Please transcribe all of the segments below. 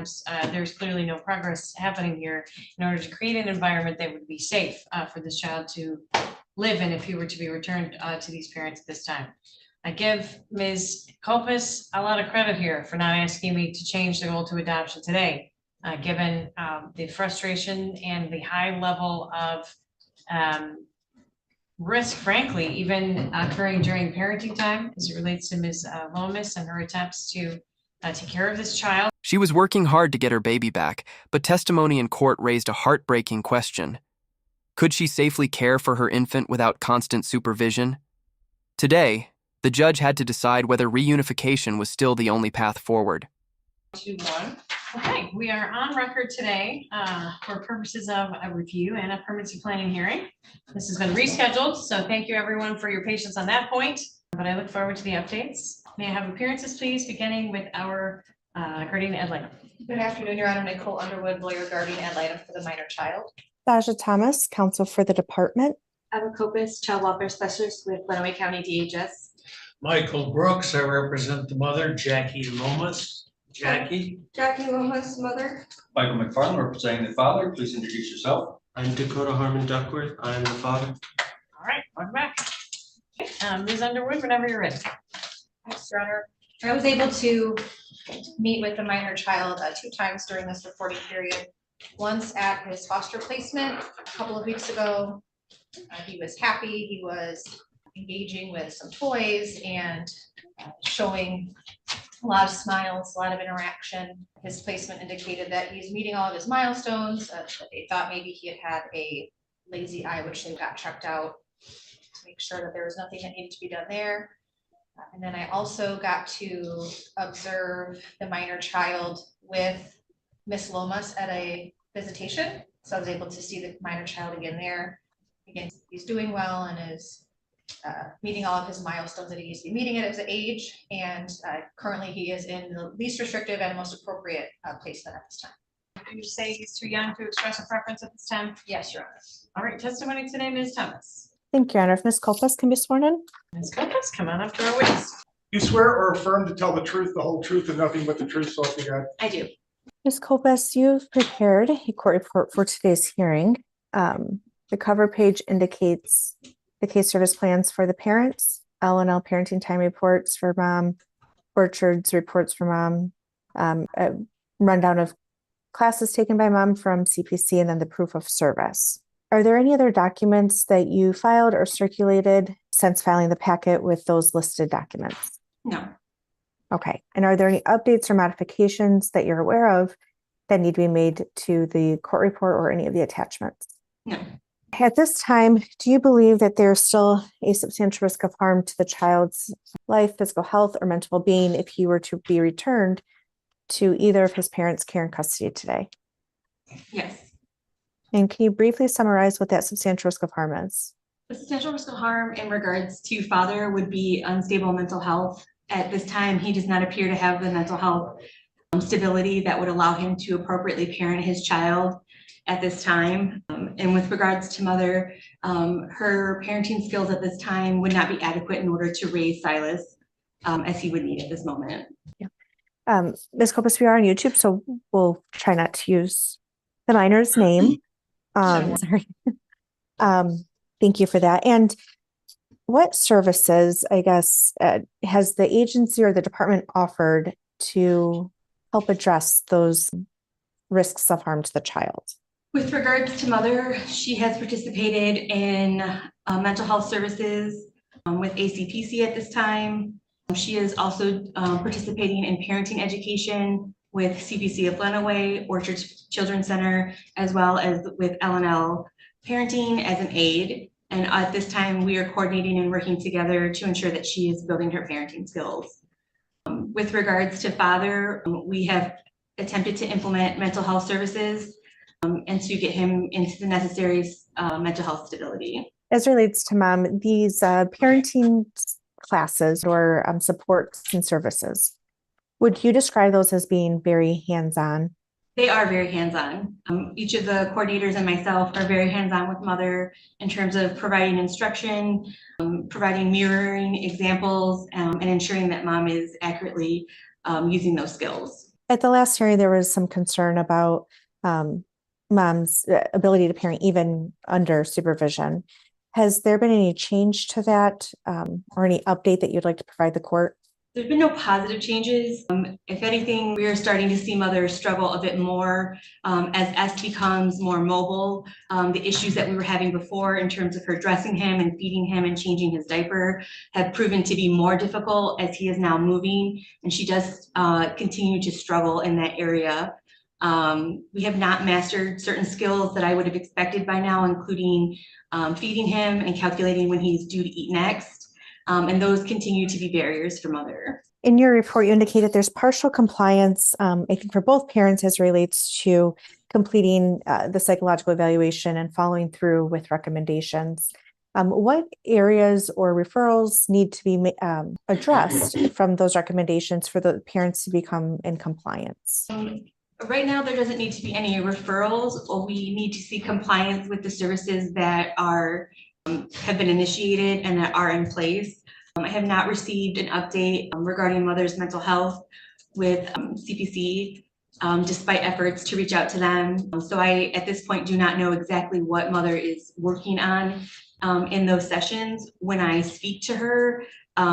attempts, there's clearly no progress happening here in order to create an environment that would be safe for this child to live in if he were to be returned to these parents at this time. I give Ms. Kopis a lot of credit here for not asking me to change the goal to adoption today, given the frustration and the high level of risk, frankly, even occurring during parenting time as it relates to Ms. Lomas and her attempts to take care of this child. She was working hard to get her baby back, but testimony in court raised a heartbreaking question. Could she safely care for her infant without constant supervision? Today, the judge had to decide whether reunification was still the only path forward. 2, 1. Okay, we are on record today for purposes of a review and a permanency planning hearing. This has been rescheduled, so thank you everyone for your patience on that point, but I look forward to the updates. May I have appearances, please, beginning with our guardian ad litem. Good afternoon, Your Honor. Nicole Underwood, lawyer guardian ad litem for the minor child. Sasha Thomas, counsel for the department. Eva Kopis, child welfare specialist with Lenawee County DHS. Michael Brooks, I represent the mother, Jackie Lomas. Jackie Lomas, mother. Michael McFarland, representing the father. Please introduce yourself. I'm Dakota Harmon Duckworth. I'm the father. All right, welcome back. Ms. Underwood, whenever you're ready. Thanks, Your Honor. I was able to meet with the minor child 2 times during this reporting period. Once at his foster placement a couple of weeks ago. He was happy. He was engaging with some toys and showing a lot of smiles, a lot of interaction. His placement indicated that he's meeting all of his milestones. That they thought maybe he had had a lazy eye, which they got checked out to make sure that there was nothing that needed to be done there. And then I also got to observe the minor child with Miss Lomas at a visitation. So I was able to see the minor child again there. Again, he's doing well and is meeting all of his milestones that he needs to be meeting at his age. And currently he is in the least restrictive and most appropriate placement at this time. Did you say he's too young to express a preference at this time? Yes, Your Honor. All right, testimony today, Ms. Thomas. Thank you, Your Honor. If Ms. Kopis can be sworn in. Ms. Kopis, come on up to our witness. You swear or affirm to tell the truth, the whole truth, and nothing but the truth, so help you God? I do. Ms. Kopis, you've prepared a court report for today's hearing. The cover page indicates the case service plans for the parents, L&L parenting time reports for mom, Orchard's reports for mom, a rundown of classes taken by mom from CPC, and then the proof of service. Are there any other documents that you filed or circulated since filing the packet with those listed documents? No. Okay. And are there any updates or modifications that you're aware of that need to be made to the court report or any of the attachments? No. At this time, do you believe that there's still a substantial risk of harm to the child's life, physical health, or mental well-being if he were to be returned to either of his parents' care and custody today? Yes. And can you briefly summarize what that substantial risk of harm is? The substantial risk of harm in regards to father would be unstable mental health. At this time, he does not appear to have the mental health stability that would allow him to appropriately parent his child at this time. And with regards to mother, her parenting skills at this time would not be adequate in order to raise Silas as he would need at this moment. Yeah. Ms. Kopis, we are on YouTube, so we'll try not to use the minor's name. Sorry. Thank you for that. And what services, I guess, has the agency or the department offered to help address those risks of harm to the child? With regards to mother, she has participated in mental health services with ACPC at this time. She is also participating in parenting education with CPC of Lenawee, Orchard Children's Center, as well as with L&L Parenting as an aide. And at this time, we are coordinating and working together to ensure that she is building her parenting skills. With regards to father, we have attempted to implement mental health services and to get him into the necessary mental health stability. As relates to mom, these parenting classes or supports and services, would you describe those as being very hands-on? They are very hands-on. Each of the coordinators and myself are very hands-on with mother in terms of providing instruction, providing mirroring examples, and ensuring that mom is accurately using those skills. At the last hearing, there was some concern about mom's ability to parent even under supervision. Has there been any change to that or any update that you'd like to provide the court? There's been no positive changes. If anything, we are starting to see mothers struggle a bit more as S becomes more mobile. The issues that we were having before in terms of her dressing him and feeding him and changing his diaper have proven to be more difficult as he is now moving, and she does continue to struggle in that area. We have not mastered certain skills that I would have expected by now, including feeding him and calculating when he's due to eat next. And those continue to be barriers for mother. In your report, you indicated there's partial compliance, I think for both parents as relates to completing the psychological evaluation and following through with recommendations. What areas or referrals need to be addressed from those recommendations for the parents to become in compliance? Right now, there doesn't need to be any referrals, or we need to see compliance with the services that have been initiated and that are in place. I have not received an update regarding mother's mental health with CPC, despite efforts to reach out to them. So I, at this point, do not know exactly what mother is working on in those sessions. When I speak to her,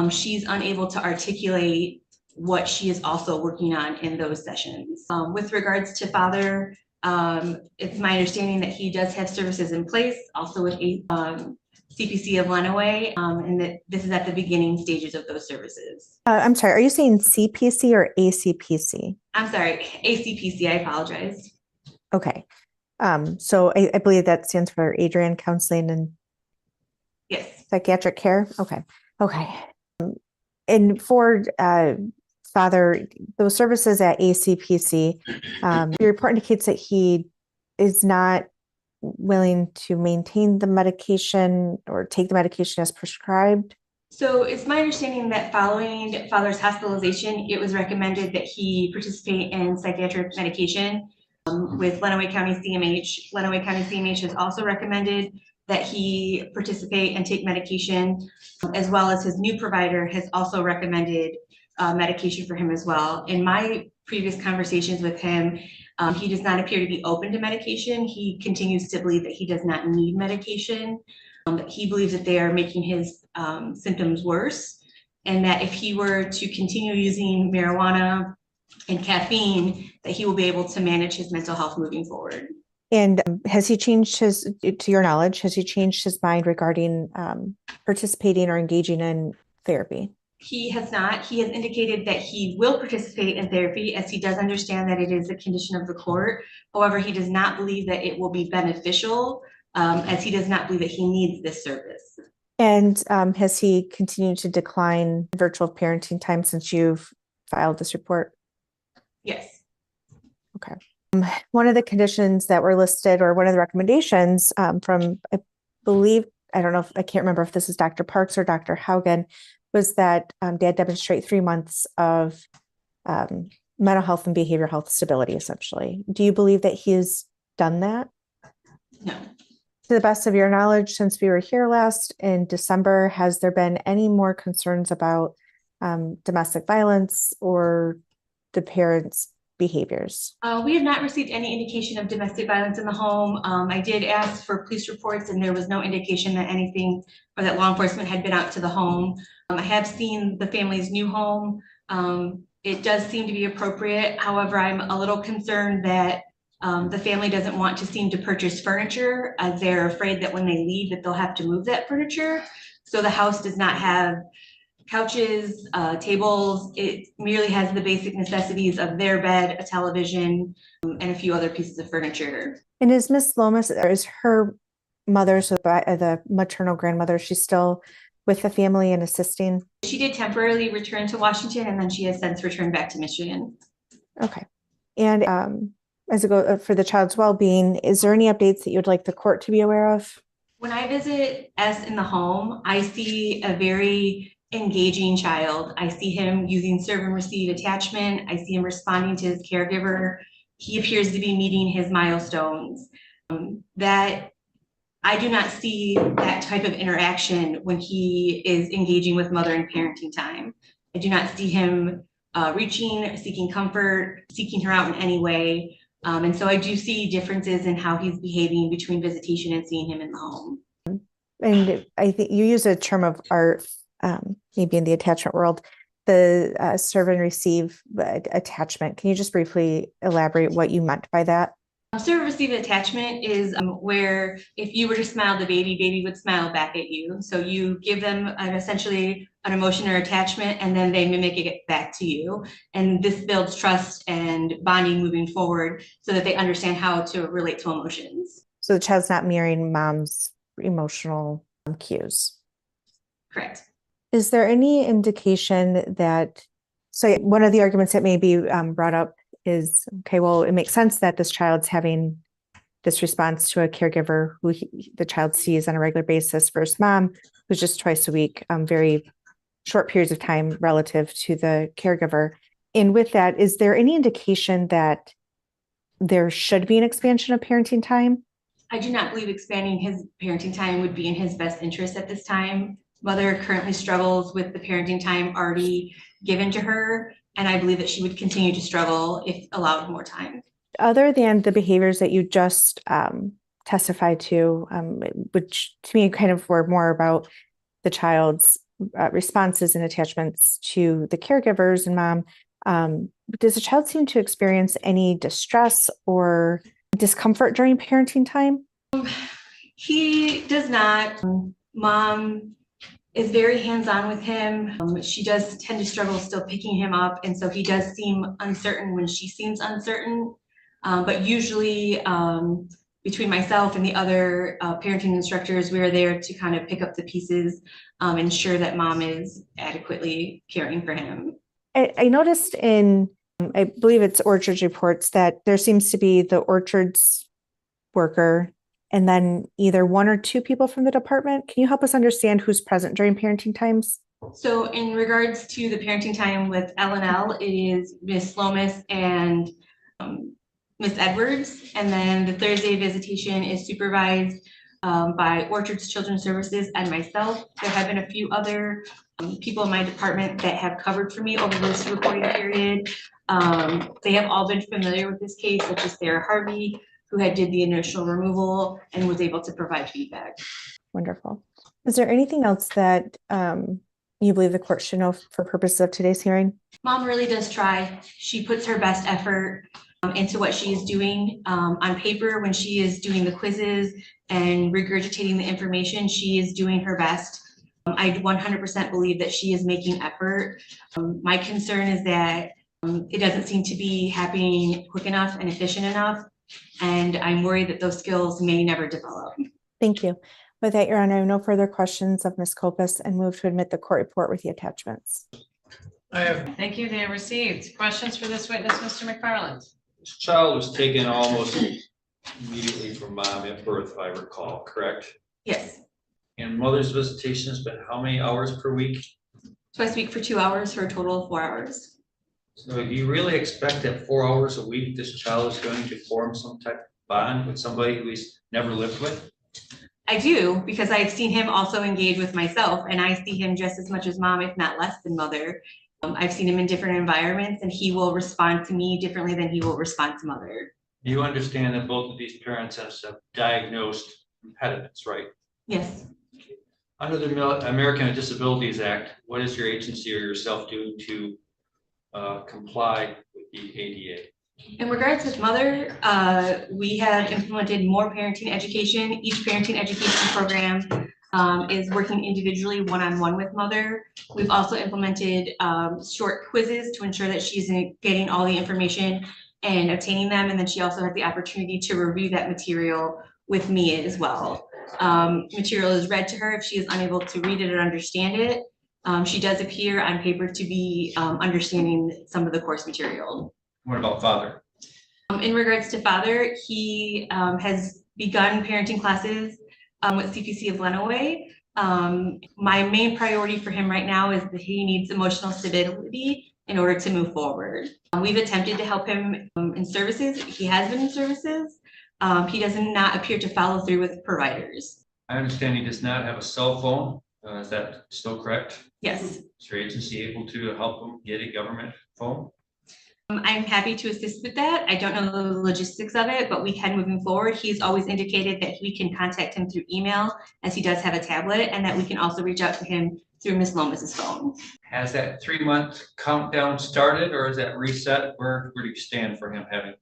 she's unable to articulate what she is also working on in those sessions. With regards to father, it's my understanding that he does have services in place, also with CPC of Lenawee, and that this is at the beginning stages of those services. I'm sorry, are you saying CPC or ACPC? I'm sorry, ACPC, I apologize. Okay. So I believe that stands for Adrian Counseling and Yes. Psychiatric Care. Okay. Okay. And for father, those services at ACPC, your report indicates that he is not willing to maintain the medication or take the medication as prescribed. So it's my understanding that following father's hospitalization, it was recommended that he participate in psychiatric medication with Lenawee County CMH. Lenawee County CMH has also recommended that he participate and take medication, as well as his new provider has also recommended medication for him as well. In my previous conversations with him, he does not appear to be open to medication. He continues to believe that he does not need medication. He believes that they are making his symptoms worse, and that if he were to continue using marijuana and caffeine, that he will be able to manage his mental health moving forward. And has he changed to your knowledge, has he changed his mind regarding participating or engaging in therapy? He has not. He has indicated that he will participate in therapy, as he does understand that it is a condition of the court. However, he does not believe that it will be beneficial, as he does not believe that he needs this service. And has he continued to decline virtual parenting time since you've filed this report? Yes. Okay. One of the conditions that were listed, or one of the recommendations from, I believe, I don't know if I can't remember if this is Dr. Parks or Dr. Haugen, was that dad demonstrate 3 months of mental health and behavioral health stability, essentially. Do you believe that he's done that? No. To the best of your knowledge, since we were here last in December, has there been any more concerns about domestic violence or the parents' behaviors? We have not received any indication of domestic violence in the home. I did ask for police reports, and there was no indication that anything or that law enforcement had been out to the home. I have seen the family's new home. It does seem to be appropriate. However, I'm a little concerned that the family doesn't want to seem to purchase furniture, as they're afraid that when they leave that they'll have to move that furniture. So the house does not have couches, tables. It merely has the basic necessities of their bed, a television, and a few other pieces of furniture. And is Miss Lomas, or is her mother, so the maternal grandmother, she's still with the family and assisting? She did temporarily return to Washington, and then she has since returned back to Michigan. Okay. And as it goes for the child's well-being, is there any updates that you'd like the court to be aware of? When I visit S in the home, I see a very engaging child. I see him using serve and receive attachment. I see him responding to his caregiver. He appears to be meeting his milestones. That I do not see that type of interaction when he is engaging with mother and parenting time. I do not see him reaching, seeking comfort, seeking her out in any way. And so I do see differences in how he's behaving between visitation and seeing him in the home. And I think you use a term of art, maybe in the attachment world, the serve and receive attachment. Can you just briefly elaborate what you meant by that? Serve receive attachment is where if you were to smile the baby would smile back at you. So you give them essentially an emotion or attachment, and then they mimic it back to you. And this builds trust and bonding moving forward so that they understand how to relate to emotions. So the child's not mirroring mom's emotional cues. Correct. Is there any indication that, so one of the arguments that may be brought up is, okay, well, it makes sense that this child's having this response to a caregiver who the child sees on a regular basis versus mom, who's just twice a week, very short periods of time relative to the caregiver. And with that, is there any indication that there should be an expansion of parenting time? I do not believe expanding his parenting time would be in his best interest at this time. Mother currently struggles with the parenting time already given to her, and I believe that she would continue to struggle if allowed more time. Other than the behaviors that you just testified to, which to me kind of were more about the child's responses and attachments to the caregivers and mom, does the child seem to experience any distress or discomfort during parenting time? He does not. Mom is very hands-on with him. She does tend to struggle still picking him up, and so he does seem uncertain when she seems uncertain. But usually between myself and the other parenting instructors, we are there to kind of pick up the pieces, ensure that mom is adequately caring for him. I noticed in, I believe it's Orchard's reports, that there seems to be the Orchard's worker and then either one or two people from the department. Can you help us understand who's present during parenting times? So in regards to the parenting time with L&L, it is Miss Lomas and Miss Edwards. And then the Thursday visitation is supervised by Orchard's Children's Services and myself. There have been a few other people in my department that have covered for me over this reporting period. They have all been familiar with this case, such as Sarah Harvey, who had did the initial removal and was able to provide feedback. Wonderful. Is there anything else that you believe the court should know for purposes of today's hearing? Mom really does try. She puts her best effort into what she is doing. On paper, when she is doing the quizzes and regurgitating the information, she is doing her best. I 100% believe that she is making effort. My concern is that it doesn't seem to be happening quick enough and efficient enough. And I'm worried that those skills may never develop. Thank you. With that, Your Honor, I have no further questions of Ms. Kopis and move to admit the court report with the attachments. I have, Thank you, they are received. Questions for this witness, Mr. McFarland? This child was taken almost immediately from mom at birth, if I recall, correct? Yes, And mother's visitation has been how many hours per week? twice a week for 2 hours for a total of 4 hours. So do you really expect that 4 hours a week, this child is going to form some type of bond with somebody who he's never lived with? I do, because I've seen him also engage with myself, and I see him just as much as mom, if not less than mother. I've seen him in different environments, and he will respond to me differently than he will respond to mother. You understand that both of these parents have some diagnosed impediments, right? Yes. Under the American with Disabilities Act, what is your agency or yourself doing to comply with the ADA? In regards with mother, we have implemented more parenting education. Each parenting education program is working individually one-on-one with mother. We've also implemented short quizzes to ensure that she's getting all the information and obtaining them. And then she also has the opportunity to review that material with me as well. Material is read to her if she is unable to read it or understand it. She does appear on paper to be understanding some of the course material. What about father? In regards to father, he has begun parenting classes with CPC of Lenawee. My main priority for him right now is that he needs emotional stability in order to move forward. We've attempted to help him in services. He has been in services. He does not appear to follow through with providers. I understand he does not have a cell phone. Is that still correct? Yes, Is your agency able to help him get a government phone? I'm happy to assist with that. I don't know the logistics of it, but we can moving forward. He's always indicated that we can contact him through email, as he does have a tablet, and that we can also reach out to him through Ms. Lomas's phone. Has that 3-month countdown started, or is that reset? Where do you stand for him having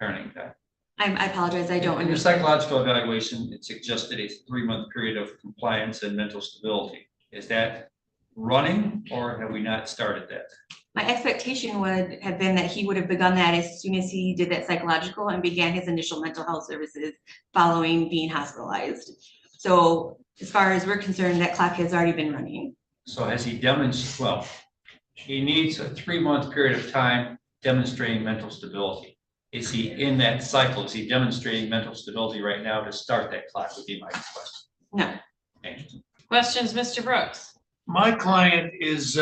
parenting time? I apologize, I don't In your understand. psychological evaluation, it suggested a 3-month period of compliance and mental stability. Is that running, or have we not started that? My expectation would have been that he would have begun that as soon as he did that psychological and began his initial mental health services following being hospitalized. So as far as we're concerned, that clock has already been running. So has he demonstrated, well, he needs a 3-month period of time demonstrating mental stability. Is he in that cycle? Is he demonstrating mental stability right now to start that clock, would be my question. No. Thank you. Questions, Mr. Brooks? My client is,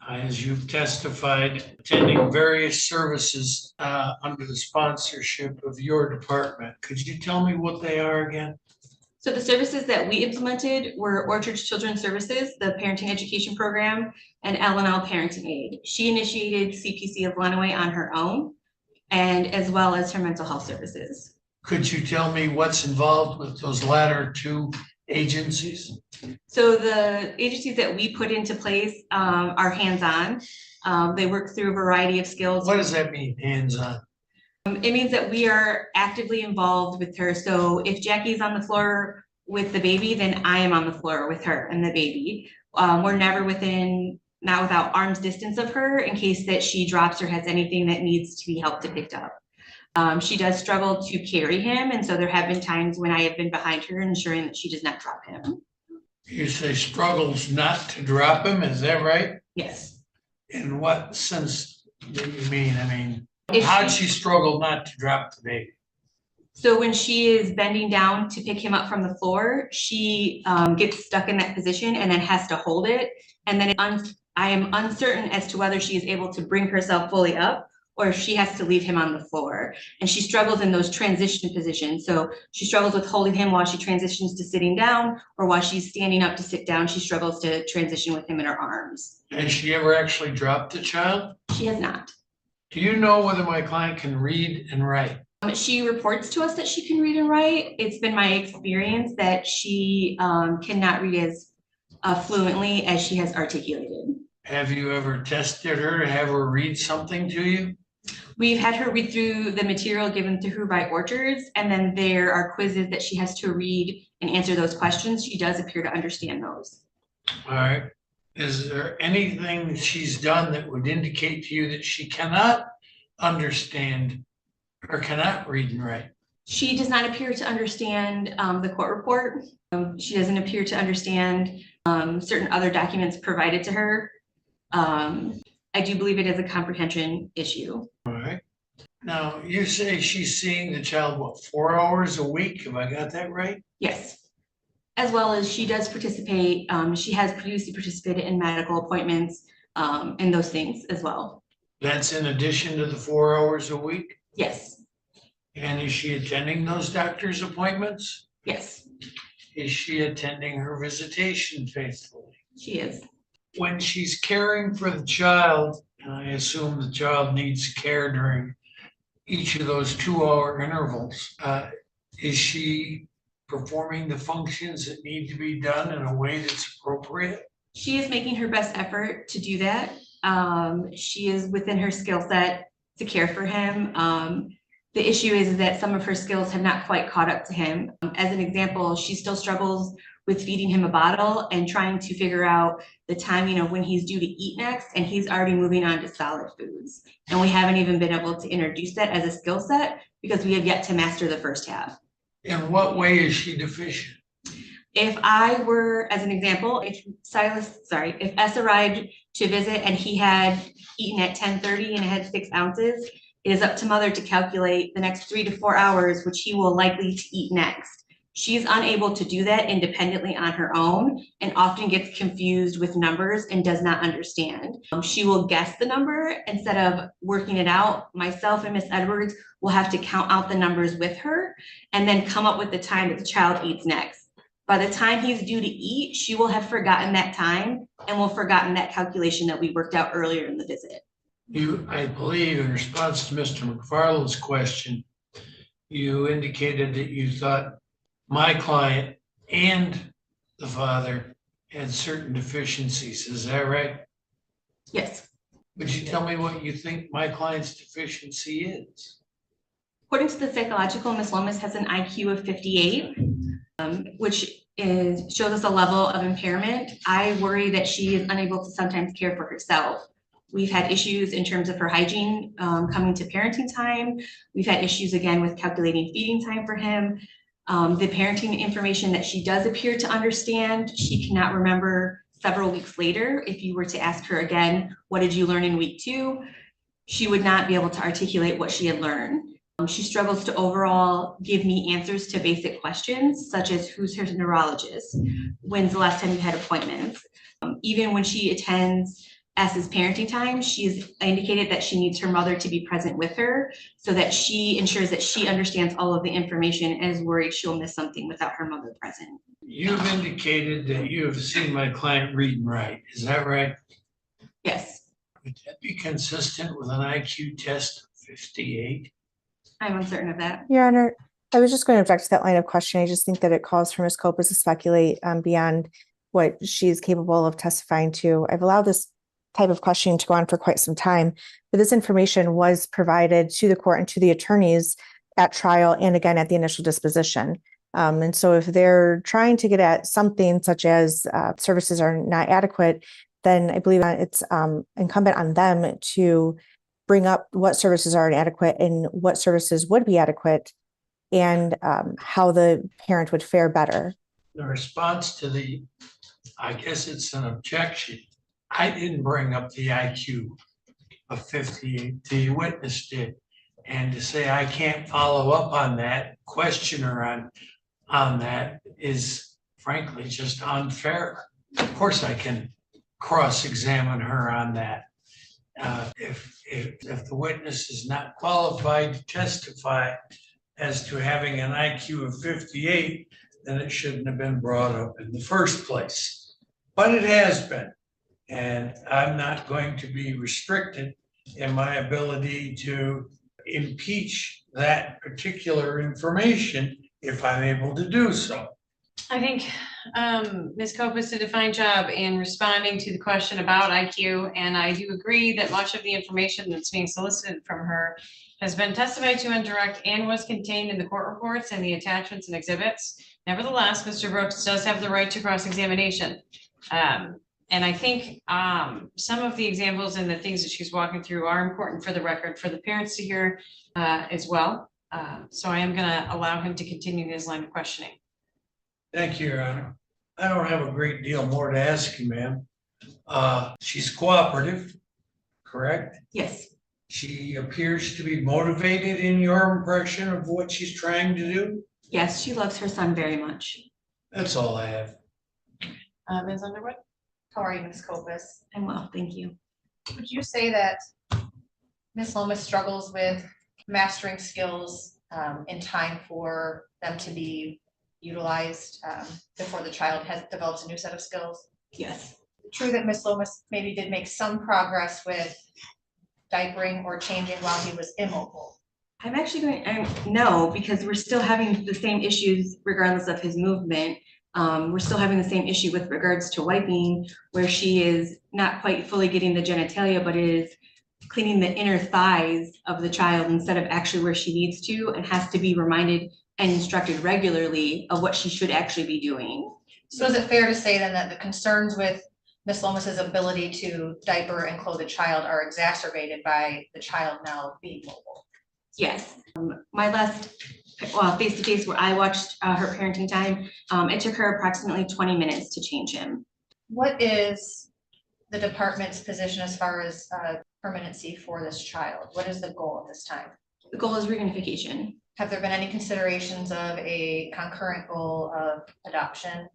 as you've testified, attending various services under the sponsorship of your department. Could you tell me what they are again? So the services that we implemented were Orchard's Children's Services, the Parenting Education Program, and L&L Parenting Aid. She initiated CPC of Runaway on her own, and as well as her mental health services. Could you tell me what's involved with those latter two agencies? So the agencies that we put into place are hands-on. They work through a variety of skills. What does that mean, hands-on? It means that we are actively involved with her. So if Jackie's on the floor with the baby, then I am on the floor with her and the baby. We're never not without arm's distance of her in case that she drops or has anything that needs to be helped to picked up. She does struggle to carry him, and so there have been times when I have been behind her ensuring that she does not drop him. You say struggles not to drop him, is that right? Yes. In what sense do you mean? I mean, If how'd she- she struggle not to drop the baby? So when she is bending down to pick him up from the floor, she gets stuck in that position and then has to hold it. And then I am uncertain as to whether she is able to bring herself fully up or if she has to leave him on the floor. And she struggles in those transition positions. So she struggles with holding him while she transitions to sitting down, or while she's standing up to sit down, she struggles to transition with him in her arms. Has she ever actually dropped the child? She has not. Do you know whether my client can read and write? She reports to us that she can read and write. It's been my experience that she cannot read as fluently as she has articulated. Have you ever tested her to have her read something to you? We've had her read through the material given to her by Orchards, and then there are quizzes that she has to read and answer those questions. She does appear to understand those. All right. Is there anything that she's done that would indicate to you that she cannot understand or cannot read and write? She does not appear to understand the court report. She doesn't appear to understand certain other documents provided to her. I do believe it is a comprehension issue. All right. Now, you say she's seeing the child, what, 4 hours a week? Have I got that right? Yes. As well as she does participate, she has previously participated in medical appointments and those things as well. That's in addition to the 4 hours a week? Yes, And is she attending those doctor's appointments? yes, Is she attending her visitation faithfully? she is. When she's caring for the child, and I assume the child needs care during each of those 2-hour intervals, is she performing the functions that need to be done in a way that's appropriate? She is making her best effort to do that. She is within her skill set to care for him. The issue is that some of her skills have not quite caught up to him. As an example, she still struggles with feeding him a bottle and trying to figure out the timing of when he's due to eat next, and he's already moving on to solid foods. And we haven't even been able to introduce that as a skill set because we have yet to master the first half. In what way is she deficient? If I were, as an example, if S arrived to visit and he had eaten at 10:30 and it had 6 ounces, it is up to mother to calculate the next 3 to 4 hours, which he will likely to eat next. She's unable to do that independently on her own and often gets confused with numbers and does not understand. She will guess the number instead of working it out. Myself and Miss Edwards will have to count out the numbers with her and then come up with the time that the child eats next. By the time he's due to eat, she will have forgotten that time and will have forgotten that calculation that we worked out earlier in the visit. I believe in response to Mr. McFarland's question, you indicated that you thought my client and the father had certain deficiencies. Is that right? Yes. Would you tell me what you think my client's deficiency is? According to the psychological, Ms. Lomas has an IQ of 58, which shows us a level of impairment. I worry that she is unable to sometimes care for herself. We've had issues in terms of her hygiene coming to parenting time. We've had issues again with calculating feeding time for him. The parenting information that she does appear to understand, she cannot remember several weeks later. If you were to ask her again, what did you learn in week 2? She would not be able to articulate what she had learned. She struggles to overall give me answers to basic questions, such as who's her neurologist? When's the last time you had appointments? Even when she attends S's parenting time, she's indicated that she needs her mother to be present with her so that she ensures that she understands all of the information and is worried she'll miss something without her mother present. You've indicated that you have seen my client read and write. Is that right? Yes, Would that be consistent with an IQ test of 58? I'm uncertain of that. Your Honor, I was just going to object to that line of questioning. I just think that it calls for Ms. Copas to speculate beyond what she's capable of testifying to. I've allowed this type of questioning to go on for quite some time, but this information was provided to the court and to the attorneys at trial and again at the initial disposition. And so if they're trying to get at something such as services are not adequate, then I believe it's incumbent on them to bring up what services are inadequate and what services would be adequate and how the parent would fare better. The response to I guess it's an objection. I didn't bring up the IQ of 58, the witness did. And to say I can't follow up on that, question her on that is frankly just unfair. Of course, I can cross-examine her on that. If the witness is not qualified to testify as to having an IQ of 58, then it shouldn't have been brought up in the first place. But it has been. And I'm not going to be restricted in my ability to impeach that particular information if I'm able to do so. I think Ms. Copas did a fine job in responding to the question about IQ, and I do agree that much of the information that's being solicited from her has been testified to on direct and was contained in the court reports and the attachments and exhibits. Nevertheless, Mr. Brooks does have the right to cross-examination. And I think some of the examples and the things that she's walking through are important for the record for the parents to hear as well. So I am going to allow him to continue his line of questioning. Thank you, Your Honor. I don't have a great deal more to ask you, ma'am. She's cooperative, correct? Yes, She appears to be motivated in your impression of what she's trying to do? yes, she loves her son very much. That's all I have. Ms. Underwood? How are you, Ms. Copas? I'm well, thank you. Would you say that Ms. Lomas struggles with mastering skills in time for them to be utilized before the child has developed a new set of skills? Yes, True that Ms. Lomas maybe did make some progress with diapering or changing while he was immobile. I'm actually going, no, because we're still having the same issues regardless of his movement. We're still having the same issue with regards to wiping, where she is not quite fully getting the genitalia, but is cleaning the inner thighs of the child instead of actually where she needs to, and has to be reminded and instructed regularly of what she should actually be doing. So is it fair to say then that the concerns with Ms. Lomas's ability to diaper and clothe a child are exacerbated by the child now being mobile? Yes, my last face-to-face where I watched her parenting time, it took her approximately 20 minutes to change him. What is the department's position as far as permanency for this child? What is the goal at this time? The goal is reunification. Have there been any considerations of a concurrent goal of adoption?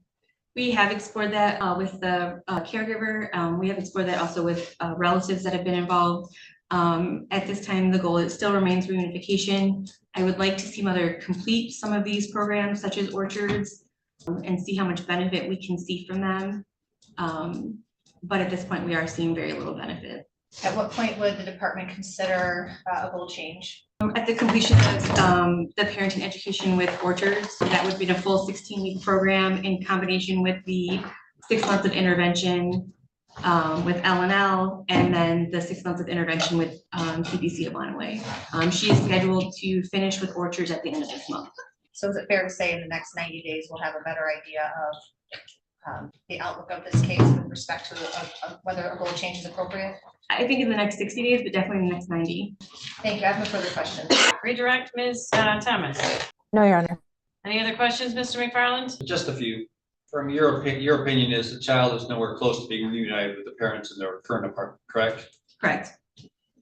We have explored that with the caregiver. We have explored that also with relatives that have been involved. At this time, the goal still remains reunification. I would like to see mother complete some of these programs such as orchards and see how much benefit we can see from them. But at this point, we are seeing very little benefit. At what point would the department consider a goal change? At the completion of the parenting education with Orchards, so that would be the full 16-week program in combination with the 6 months of intervention with L&L, and then the 6 months of intervention with CPC of Monterey. She is scheduled to finish with Orchards at the end of this month. So is it fair to say in the next 90 days, we'll have a better idea of the outlook of this case with respect to whether a goal change is appropriate? I think in the next 60 days, but definitely in the next 90. Thank you. I have no further questions. Redirect Ms. Thomas. No, Your Honor. Any other questions, Mr. McFarland? Just a few. From your opinion is the child is nowhere close to being reunited with the parents in their current apartment, correct? Correct.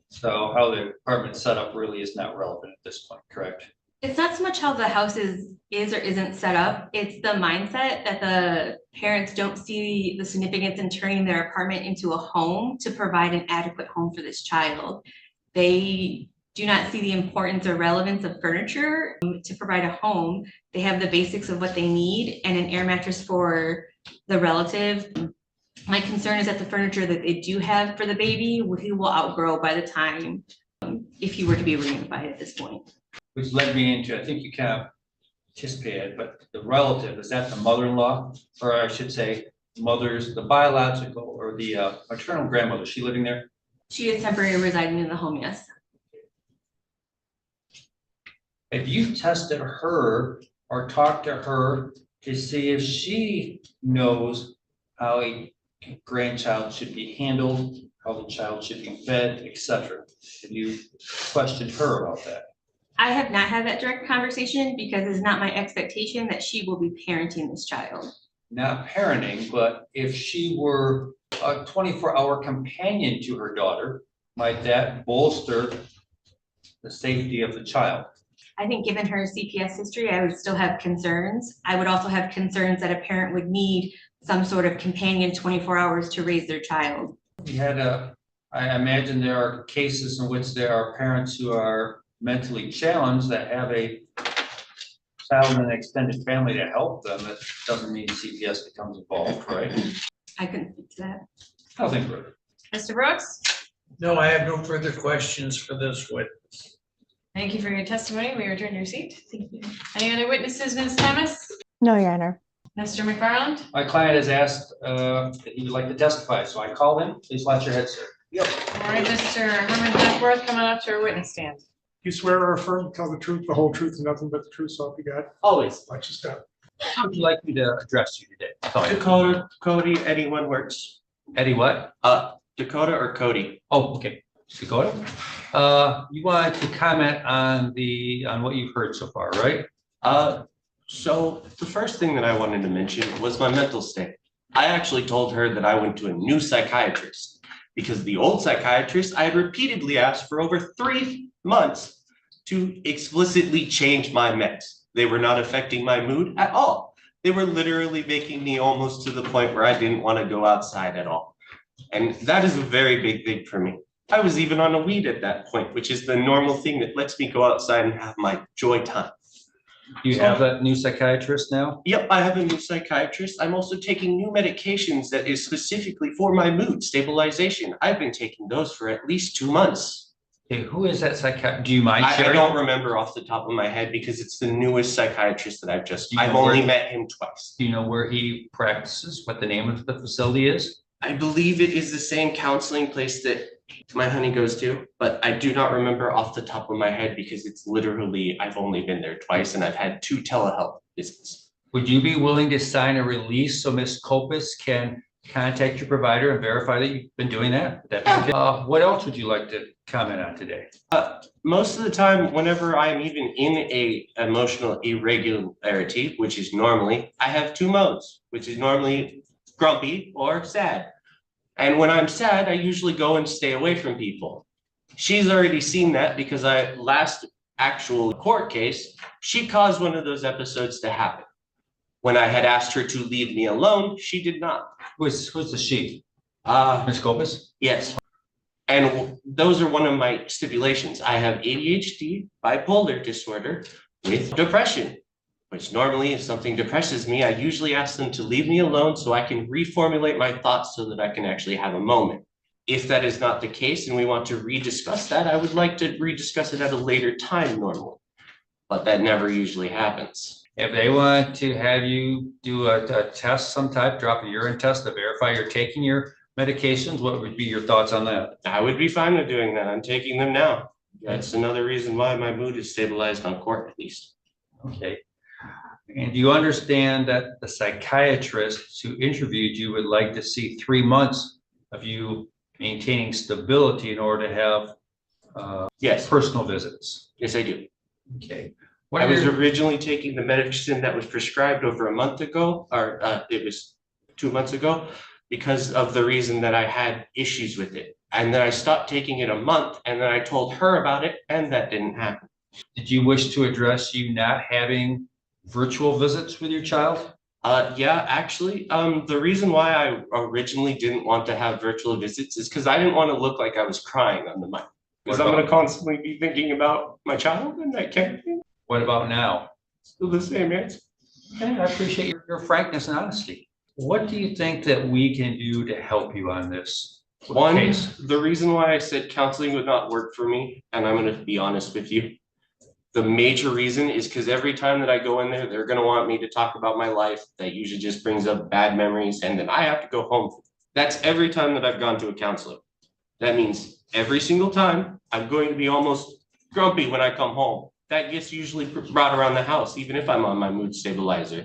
So how the apartment set up really is not relevant at this point, correct? It's not so much how the house is or isn't set up. It's the mindset that the parents don't see the significance in turning their apartment into a home to provide an adequate home for this child. They do not see the importance or relevance of furniture to provide a home. They have the basics of what they need and an air mattress for the relative. My concern is that the furniture that they do have for the baby, he will outgrow by the time if he were to be reunified at this point. Which led me into, I think you kind of anticipated, but the relative, is that the mother-in-law? Or I should say, the biological or the maternal grandmother, is she living there? She is temporarily residing in the home, yes. Have you tested her or talked to her to see if she knows how a grandchild should be handled, how the child should be fed, etc.? Have you questioned her about that? I have not had that direct conversation because it's not my expectation that she will be parenting this child. Not parenting, but if she were a 24-hour companion to her daughter, might that bolster the safety of the child? I think given her CPS history, I would still have concerns. I would also have concerns that a parent would need some sort of companion 24 hours to raise their child. I imagine there are cases in which there are parents who are mentally challenged that have a child in an extended family to help them. It doesn't mean CPS becomes involved, right? I couldn't speak to that. I don't think so. Mr. Brooks? No, I have no further questions for this witness. Thank you for your testimony. We return your seat. Thank you. Any other witnesses, Ms. Thomas? No, Your Honor. Mr. McFarland? My client has asked that he would like to testify, so I call him. Please watch your head, sir. Yep. All right, Mr. Harmon Duckworth, coming up to our witness stand. You swear or affirm to tell the truth, the whole truth, and nothing but the truth, so help you God? Always. Watch your step. How would you like me to address you today? Dakota, Cody, anyone works. Eddie, what? Dakota or Cody? Oh, okay. Dakota? You wanted to comment on what you've heard so far, right? So the first thing that I wanted to mention was my mental state. I actually told her that I went to a new psychiatrist because the old psychiatrist I had repeatedly asked for over 3 months to explicitly change my meds. They were not affecting my mood at all. They were literally making me almost to the point where I didn't want to go outside at all. And that is a very big thing for me. I was even on a weed at that point, which is the normal thing that lets me go outside and have my joy time. Do you have that new psychiatrist now? Yep, I have a new psychiatrist. I'm also taking new medications that is specifically for my mood stabilization. I've been taking those for at least 2 months. Okay, who is that psychiatrist? Do you mind I sharing? don't remember off the top of my head because it's the newest psychiatrist that I've only met him twice. Do you know where he practices, what the name of the facility is? I believe it is the same counseling place that my honey goes to, but I do not remember off the top of my head because it's literally, I've only been there twice and I've had 2 telehealth visits. Would you be willing to sign a release so Ms. Kopis can contact your provider and verify that you've been doing that? What else would you like to comment on today? Most of the time, whenever I'm even in a emotional irregularity, which is normally, I have 2 modes, which is normally grumpy or sad. And when I'm sad, I usually go and stay away from people. She's already seen that because last actual court case, she caused one of those episodes to happen. When I had asked her to leave me alone, she did not. Who's the she? Uh, Ms. Kopis? yes. And those are one of my stipulations. I have ADHD, bipolar disorder with depression, which normally if something depresses me, I usually ask them to leave me alone so I can reformulate my thoughts so that I can actually have a moment. If that is not the case and we want to rediscuss that, I would like to rediscuss it at a later time normally. But that never usually happens. If they want to have you do a test, some type, drop a urine test to verify you're taking your medications, what would be your thoughts on that? I would be fine with doing that. I'm taking them now. That's another reason why my mood is stabilized on court at least. Okay. And do you understand that the psychiatrists who interviewed you would like to see 3 months of you maintaining stability in order to have Yes, personal visits? yes, I do. Okay. I was originally taking the medicine that was prescribed over a month ago, or it was 2 months ago, because of the reason that I had issues with it. And then I stopped taking it a month, and then I told her about it, and that didn't happen. Did you wish to address you not having virtual visits with your child? Yeah, actually, the reason why I originally didn't want to have virtual visits is because I didn't want to look like I was crying on the mic. Because I'm going to constantly be thinking about my child and that can't be. What about now? Still the same answer. Okay, I appreciate your frankness and honesty. What do you think that we can do to help you on this One, case? the reason why I said counseling would not work for me, and I'm going to be honest with you, the major reason is because every time that I go in there, they're going to want me to talk about my life. That usually just brings up bad memories, and then I have to go home. That's every time that I've gone to a counselor. That means every single time I'm going to be almost grumpy when I come home. That gets usually brought around the house, even if I'm on my mood stabilizer.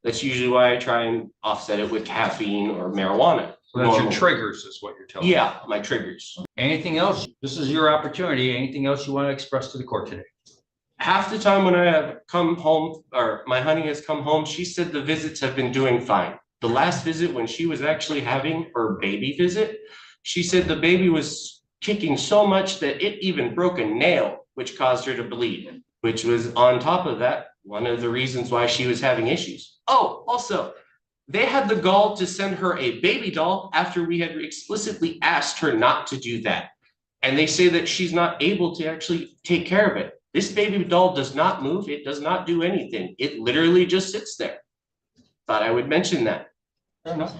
That's usually why I try and offset it with caffeine or marijuana. So that's your Normal. triggers is what you're telling me. Yeah, my triggers. Anything else? This is your opportunity. Anything else you want to express to the court today? Half the time when I have come home, or my honey has come home, she said the visits have been doing fine. The last visit, when she was actually having her baby visit, she said the baby was kicking so much that it even broke a nail, which caused her to bleed, which was on top of that, one of the reasons why she was having issues. Oh, also, they had the gall to send her a baby doll after we had explicitly asked her not to do that. And they say that she's not able to actually take care of it. This baby doll does not move. It does not do anything. It literally just sits there. Thought I would mention that. Fair enough.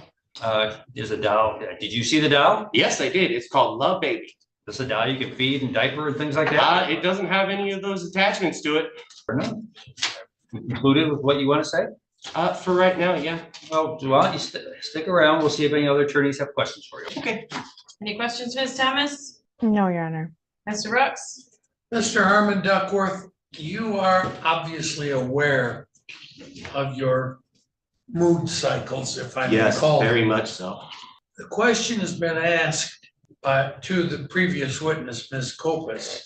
There's a doll. Did you see the doll? Yes, I did. It's called Love Baby. That's a doll you can feed and diaper and things like that? It doesn't have any of those attachments to it. Fair enough. Included with what you want to say? For right now, yeah. Well, you stick around. We'll see if any other attorneys have questions for you. Okay. Any questions, Ms. Thomas? No, Your Honor. Mr. Brooks? Mr. Harmon, Duckworth, you are obviously aware of your mood cycles, if I may Yes, call them. very much so. The question has been asked to the previous witness, Ms. Kopis,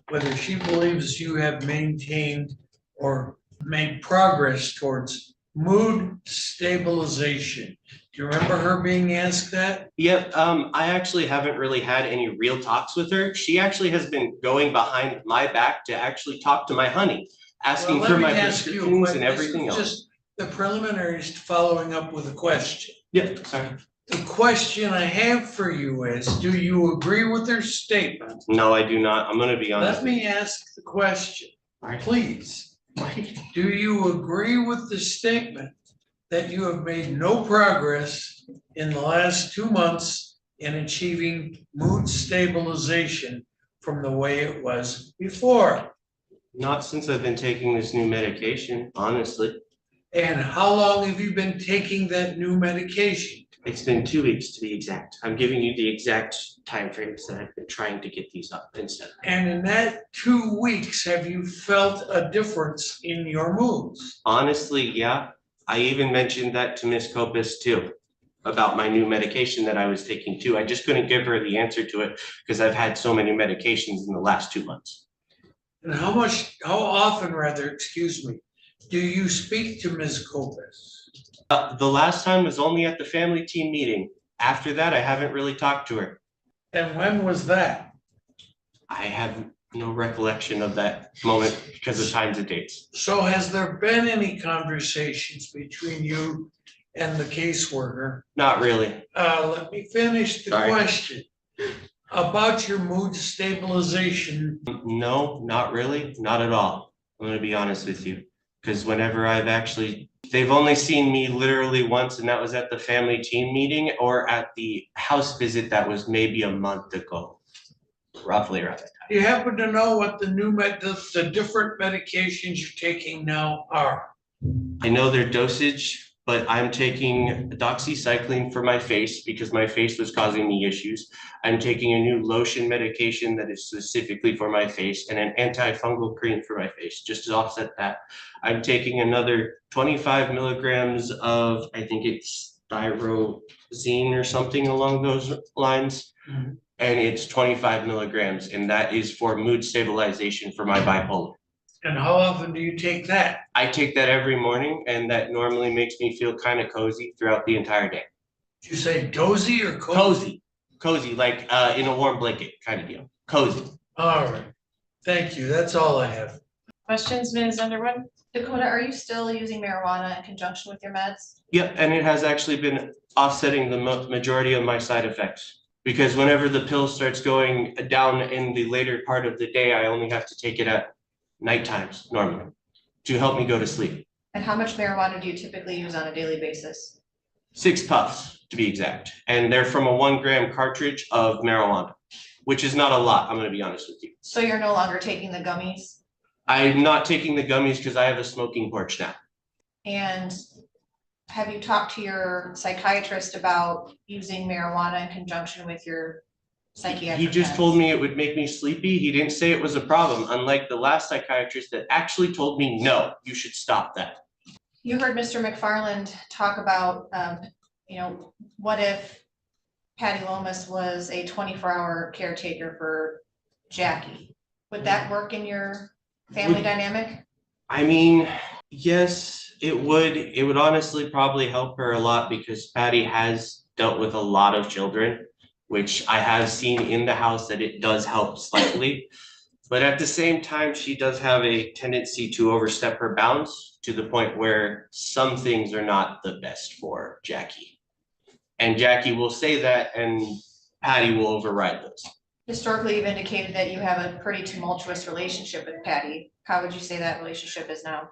whether she believes you have maintained or made progress towards mood stabilization. Do you remember her being asked that? Yeah, I actually haven't really had any real talks with her. She actually has been going behind my back to actually talk to my honey, asking Well, for let me my ask you a prescriptions question. and This is everything else. just the preliminaries to following up with a question. Yeah, sorry. The question I have for you is, do you agree with her statement? No, I do not. I'm gonna be honest. Let me ask the question, Alright. please. Do you agree with the statement that you have made no progress in the last 2 months in achieving mood stabilization from the way it was before? Not since I've been taking this new medication, honestly. And how long have you been taking that new medication? It's been 2 weeks to be exact. I'm giving you the exact timeframes that I've been trying to get these up instead. And in that 2 weeks, have you felt a difference in your moods? Honestly, yeah. I even mentioned that to Miss Kopis too, about my new medication that I was taking too. I just couldn't give her the answer to it because I've had so many medications in the last 2 months. And how often rather, excuse me, do you speak to Ms. Kopis? The last time was only at the family team meeting. After that, I haven't really talked to her. And when was that? I have no recollection of that moment because of times and dates. So has there been any conversations between you and the caseworker? Not really. Let me finish the Sorry. question. About your mood stabilization, No, not really. Not at all. I'm gonna be honest with you. Because whenever they've only seen me literally once, and that was at the family team meeting or at the house visit that was maybe a month ago, roughly around that time. Do you happen to know what the the different medications you're taking now are? I know their dosage, but I'm taking doxycycline for my face because my face was causing me issues. I'm taking a new lotion medication that is specifically for my face and an antifungal cream for my face, just to offset that. I'm taking another 25 milligrams of, I think it's tyrosine or something along those lines. Mhm. And it's 25 milligrams, and that is for mood stabilization for my bipolar. And how often do you take that? I take that every morning, and that normally makes me feel kind of cozy throughout the entire day. Did you say dozy or cozy? Cozy, like in a warm blanket kind of deal. Cozy. All right. Thank you. That's all I have. Questions, Ms. Underwood? Dakota, are you still using marijuana in conjunction with your meds? Yep, and it has actually been offsetting the majority of my side effects. Because whenever the pill starts going down in the later part of the day, I only have to take it at night times normally to help me go to sleep. And how much marijuana do you typically use on a daily basis? 6 puffs to be exact. And they're from a 1 gram cartridge of marijuana, which is not a lot, I'm gonna be honest with you. So you're no longer taking the gummies? I'm not taking the gummies because I have a smoking porch now. And have you talked to your psychiatrist about using marijuana in conjunction with your psychiatric? He just meds? told me it would make me sleepy. He didn't say it was a problem, unlike the last psychiatrist that actually told me, no, you should stop that. You heard Mr. McFarland talk about, what if Patty Lomas was a 24-hour caretaker for Jackie? Would that work in your family dynamic? I mean, yes, it would. It would honestly probably help her a lot because Patty has dealt with a lot of children, which I have seen in the house that it does help slightly. But at the same time, she does have a tendency to overstep her bounds to the point where some things are not the best for Jackie. And Jackie will say that, and Patty will override those. Historically, you've indicated that you have a pretty tumultuous relationship with Patty. How would you say that relationship is now?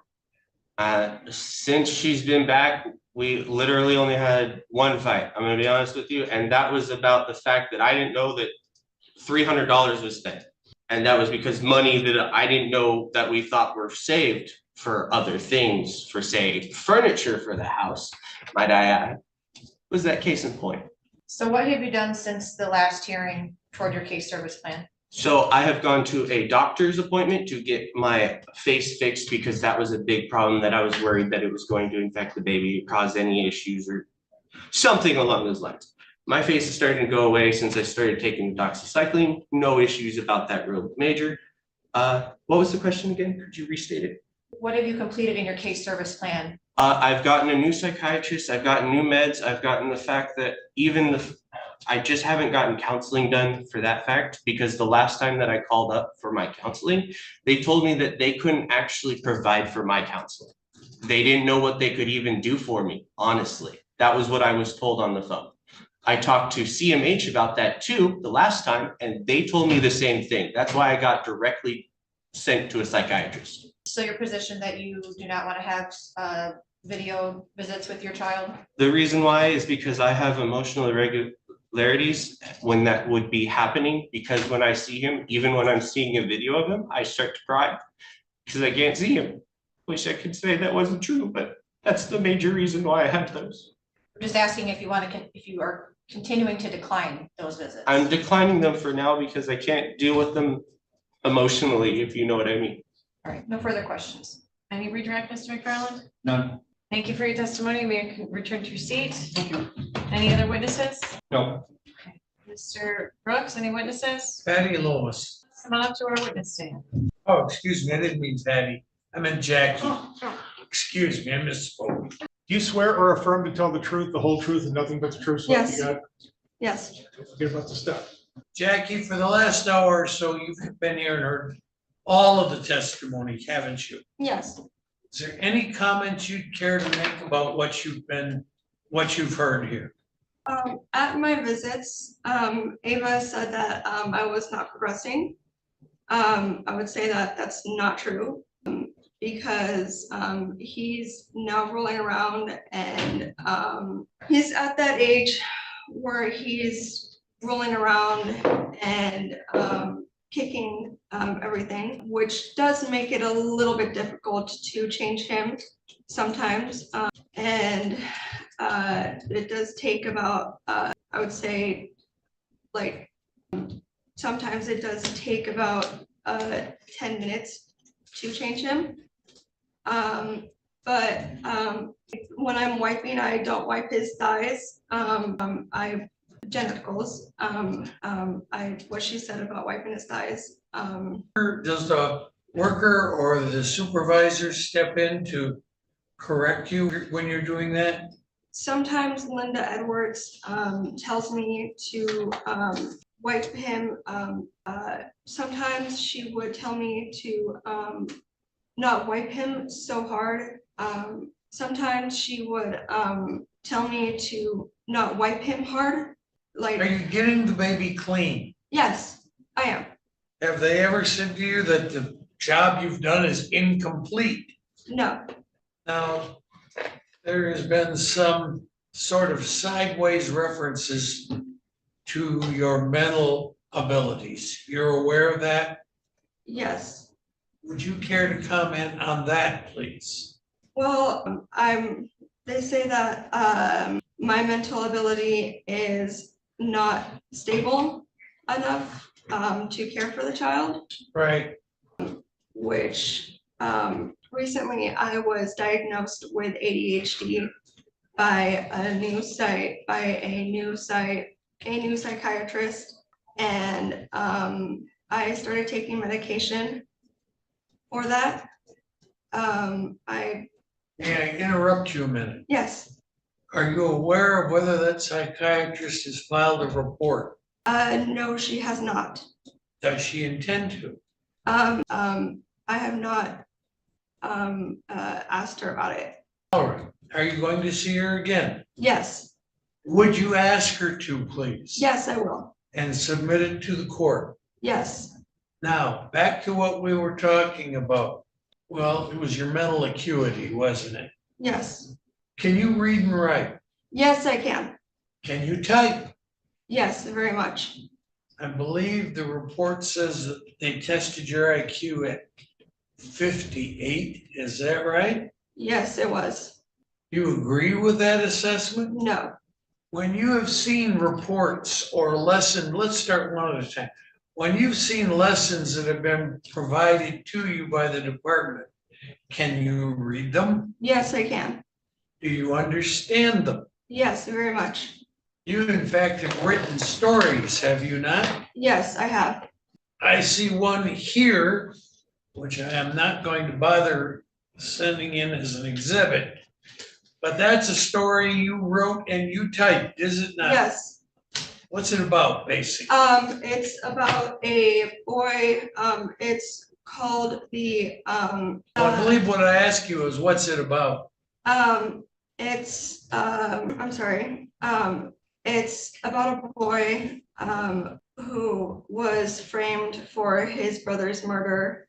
Since she's been back, we literally only had one fight. I'm gonna be honest with you, and that was about the fact that I didn't know that $300 was spent. And that was because money that I didn't know that we thought were saved for other things, for say, furniture for the house, might I add, was that case in point. So what have you done since the last hearing toward your case service plan? So I have gone to a doctor's appointment to get my face fixed because that was a big problem that I was worried that it was going to infect the baby, cause any issues or something along those lines. My face is starting to go away since I started taking doxycycline. No issues about that real major. What was the question again? Could you restate it? What have you completed in your case service plan? I've gotten a new psychiatrist. I've gotten new meds. I've gotten the fact that I just haven't gotten counseling done for that fact because the last time that I called up for my counseling, they told me that they couldn't actually provide for my counseling. They didn't know what they could even do for me, honestly. That was what I was told on the phone. I talked to CMH about that too the last time, and they told me the same thing. That's why I got directly sent to a psychiatrist. So your position that you do not want to have video visits with your child? The reason why is because I have emotional irregularities when that would be happening, because when I see him, even when I'm seeing a video of him, I start to cry because I can't see him. Wish I could say that wasn't true, but that's the major reason why I have those. I'm just asking if you if you are continuing to decline those visits. I'm declining them for now because I can't deal with them emotionally, if you know what I mean. All right, no further questions. Any redirect, Mr. McFarland? None. Thank you for your testimony. May I return to your seat? Thank you. Any other witnesses? No. Mr. Brooks, any witnesses? Patty Lois. Come on up to our witness stand. Oh, excuse me, I didn't mean Patty. I meant Jackie. Excuse me, I misspoke. Do you swear or affirm to tell the truth, the whole truth, and nothing but the truth? So help you Yes. God? Yes, Don't forget about the stuff. Jackie, for the last hour or so, you've been here and heard all of the testimony, haven't you? yes. Is there any comments you'd care to make about what you've heard here? At my visits, Ava said that I was not progressing. I would say that that's not true. because he's now rolling around and he's at that age where he's rolling around and kicking everything, which does make it a little bit difficult to change him sometimes. And it does take about, I would say, like, sometimes it does take about 10 minutes to change him. But when I'm wiping, I don't wipe his thighs. Genitals. What she said about wiping his thighs. Does the worker or the supervisor step in to correct you when you're doing that? Sometimes Linda Edwards tells me to wipe him. Sometimes she would tell me to not wipe him so hard. Sometimes she would tell me to not wipe him hard. Are Like, you getting the baby clean? yes, I am. Have they ever said to you that the job you've done is incomplete? No, Now, there has been some sort of sideways references to your mental abilities. You're aware of that? yes. Would you care to comment on that, please? Well, they say that my mental ability is not stable enough to care for the child, Right, which recently I was diagnosed with ADHD by a new psychiatrist, and I started taking medication for that. may I interrupt you a minute? Yes, Are you aware of whether that psychiatrist has filed a report? no, she has not. Does she intend to? I have not asked her about it. All right, are you going to see her again? Yes, Would you ask her to, please? yes, I will. And submit it to the court? Yes, Now, back to what we were talking about. Well, it was your mental acuity, wasn't it? yes, Can you read and write? yes, I can. Can you type? Yes, very much. I believe the report says that they tested your IQ at 58, is that right? Yes, it was. You agree with that assessment? No, When you have seen reports or lessons, let's start one at a time. When you've seen lessons that have been provided to you by the department, can you read them? yes, I can. Do you understand them? Yes, very much. You in fact have written stories, have you not? Yes, I have. I see one here, which I am not going to bother sending in as an exhibit. But that's a story you wrote and you typed, is it not? Yes. What's it about, basically? It's about a boy. It's called the I believe what I asked you is, what's it about? It's I'm sorry. It's about a boy who was framed for his brother's murder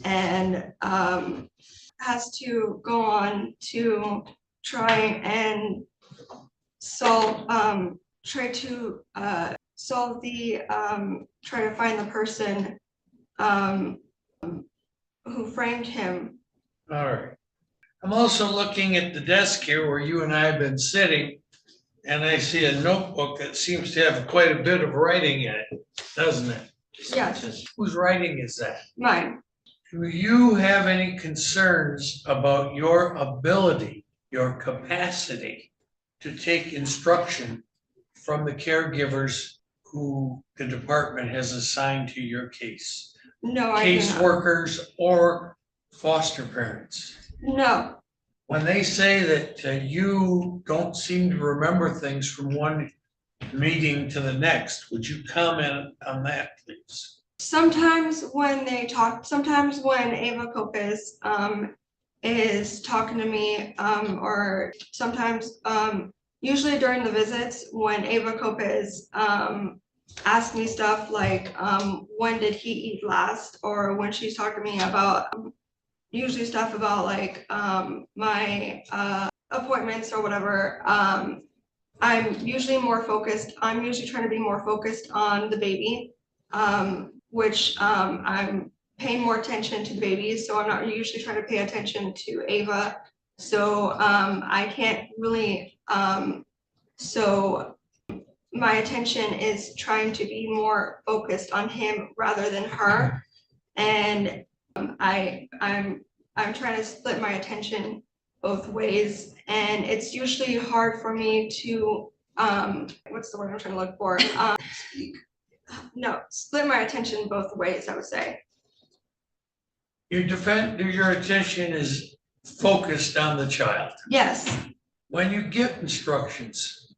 and has to go on to try and solve try to find the person who framed him. All right. I'm also looking at the desk here where you and I have been sitting, and I see a notebook that seems to have quite a bit of writing in it, doesn't it? Yes, Whose writing is that? mine. Do you have any concerns about your ability, your capacity to take instruction from the caregivers who the department has assigned to your case? No, I do not. Caseworkers or foster parents? No, When they say that you don't seem to remember things from one meeting to the next, would you comment on that, please? sometimes when Ava Copes is talking to me, or sometimes, usually during the visits, when Ava Copes asks me stuff like, when did he eat last? Or when she's talking to me about usually stuff about like, my, appointments or whatever. I'm usually trying to be more focused on the baby, which, I'm paying more attention to the baby, so I'm not usually trying to pay attention to Ava. So, I can't really, so my attention is trying to be more focused on him rather than her. And I'm trying to split my attention both ways, and it's usually hard for me to, what's the word I'm trying to look for? No, split my attention both ways, I would say. Your attention is focused on the child. Yes, When you get instructions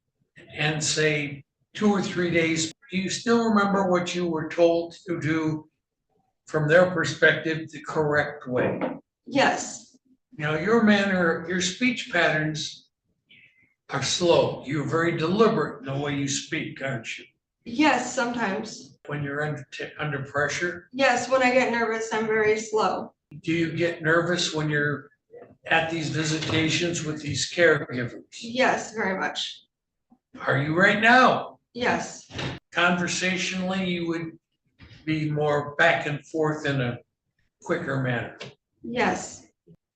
and say 2 or 3 days, do you still remember what you were told to do from their perspective the correct way? yes, Now, your speech patterns are slow. You're very deliberate in the way you speak, aren't you? yes, sometimes. When you're under pressure, Yes, when I get nervous, I'm very slow. do you get nervous when you're at these visitations with these caregivers? Yes, very much. Are you right now? Yes, Conversationally, you would be more back and forth in a quicker manner. yes.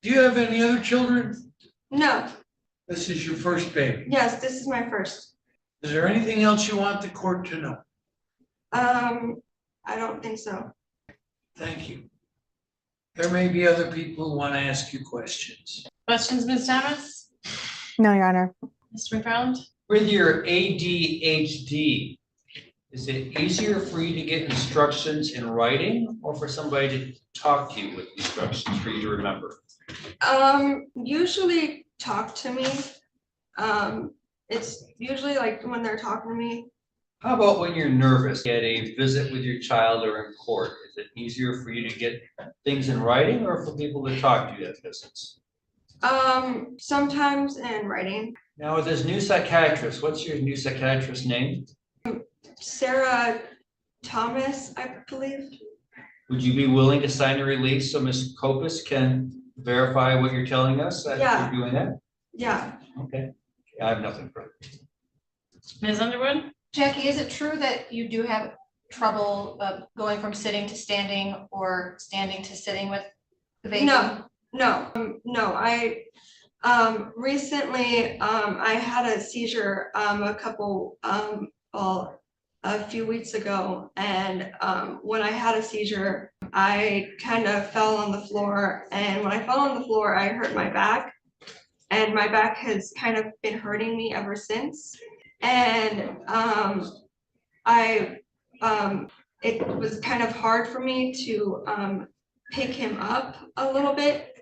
Do you have any other children? No, This is your first baby. yes, this is my first. Is there anything else you want the court to know? I don't think so. Thank you. There may be other people who want to ask you questions. Questions, Ms. Thomas? No, Your Honor. Mr. McFarland? With your ADHD, is it easier for you to get instructions in writing or for somebody to talk to you with instructions for you to remember? Usually talk to me. It's usually like when they're talking to me. How about when you're nervous at a visit with your child or in court? Is it easier for you to get things in writing or for people to talk to you at visits? Sometimes in writing. Now with this new psychiatrist, what's your new psychiatrist's name? Sarah Thomas, I believe. Would you be willing to sign a release so Ms. Kopis can verify what you're telling us that Yeah. you're doing that? Yeah. Okay, I have nothing further. Ms. Underwood? Jackie, is it true that you do have trouble going from sitting to standing or standing to sitting with the baby? No. I recently I had a seizure a few weeks ago, and when I had a seizure, I kind of fell on the floor, and when I fell on the floor, I hurt my back, and my back has kind of been hurting me ever since. And it was kind of hard for me to pick him up a little bit.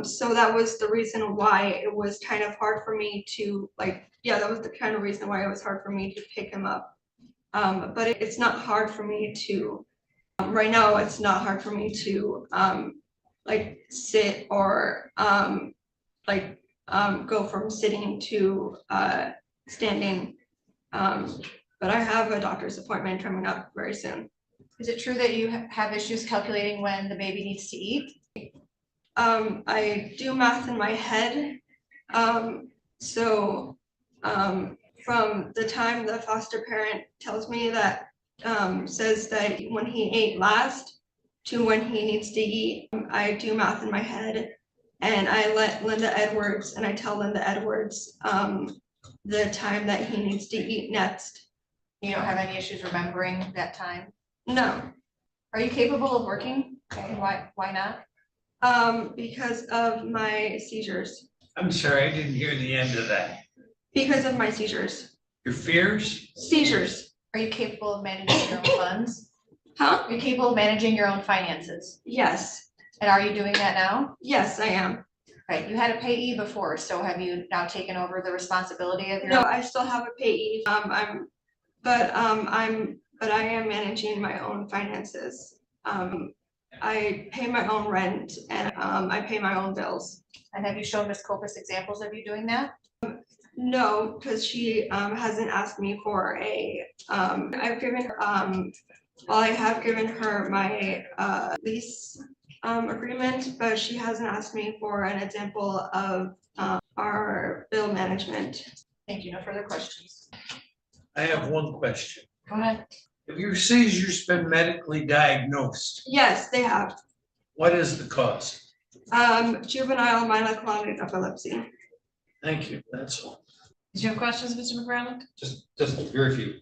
So that was the reason why it was kind of hard for me to that was the kind of reason why it was hard for me to pick him up. But it's not hard for me to, right now, it's not hard for me to sit or go from sitting to standing. But I have a doctor's appointment coming up very soon. Is it true that you have issues calculating when the baby needs to eat? I do math in my head. From the time the foster parent tells me that, says that when he ate last to when he needs to eat, I do math in my head. And I let Linda Edwards, and I tell Linda Edwards the time that he needs to eat next. You don't have any issues remembering that time? No. Are you capable of working? Okay, why not? Because of my seizures. I'm sorry, I didn't hear the end of that. Because of my seizures. Your fears? Seizures. Are you capable of managing your own funds? Huh? Are you capable of managing your own finances? Yes. And are you doing that now? Yes, I am. Right, you had a payee before, so have you now taken over the responsibility of your? No, I still have a payee. But I am managing my own finances. I pay my own rent, and I pay my own bills. And have you shown Ms. Kopis examples of you doing that? No, because she hasn't asked me for a, I've given her, I have given her my lease agreement, but she hasn't asked me for an example of our bill management. Thank you. No further questions. I have one question. Go ahead. Have your seizures been medically diagnosed? Yes, they have. What is the cause? Juvenile myoclonic epilepsy. Thank you, that's all. Did you have questions, Mr. McFarland? Just very few.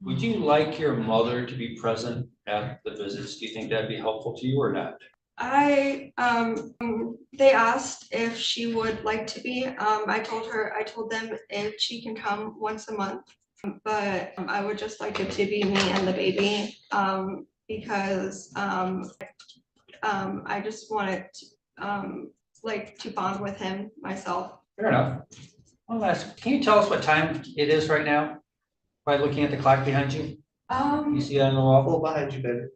Would you like your mother to be present at the visits? Do you think that'd be helpful to you or not? They asked if she would like to be. I told them if she can come once a month. But I would just like it to be me and the baby, because I just wanted to bond with him myself. Fair enough. One last, can you tell us what time it is right now? By looking at the clock behind you? You see that on the wall? Behind you, baby.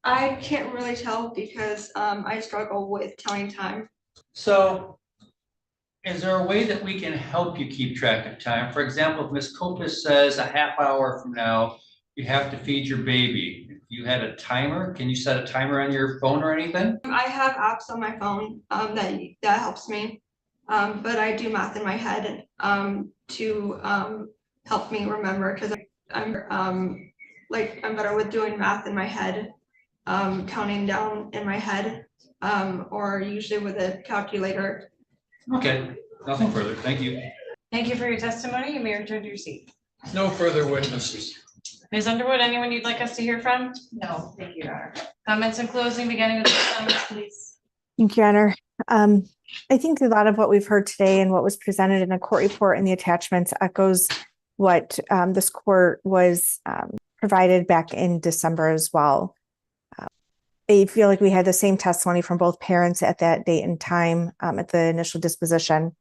I can't really tell because I struggle with telling time. So is there a way that we can help you keep track of time? For example, if Ms. Kopis says a half hour from now, you have to feed your baby. If you had a timer, can you set a timer on your phone or anything? I have apps on my phone that helps me, but I do math in my head to help me remember, because I'm better with doing math in my head, counting down in my head, or usually with a calculator. Okay, nothing further. Thank you. Thank you for your testimony. You may return to your seat. No further witnesses. Ms. Underwood, anyone you'd like us to hear from? No, thank you, Your Honor. Comments in closing, beginning with the comments, please. Thank you, Your Honor. I think a lot of what we've heard today and what was presented in the court report and the attachments echoes what this court was provided back in December as well. I feel like we had the same testimony from both parents at that date and time at the initial disposition.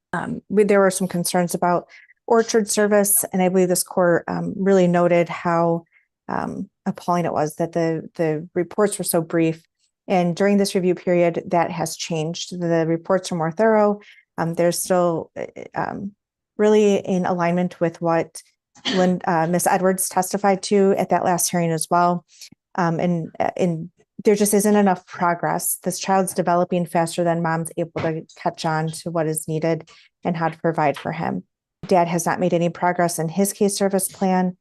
There were some concerns about orchard service, and I believe this court really noted how appalling it was that the reports were so brief. And during this review period, that has changed. The reports are more thorough. They're still really in alignment with what Ms. Edwards testified to at that last hearing as well. And there just isn't enough progress. This child's developing faster than mom's able to catch on to what is needed and how to provide for him. Dad has not made any progress in his case service plan.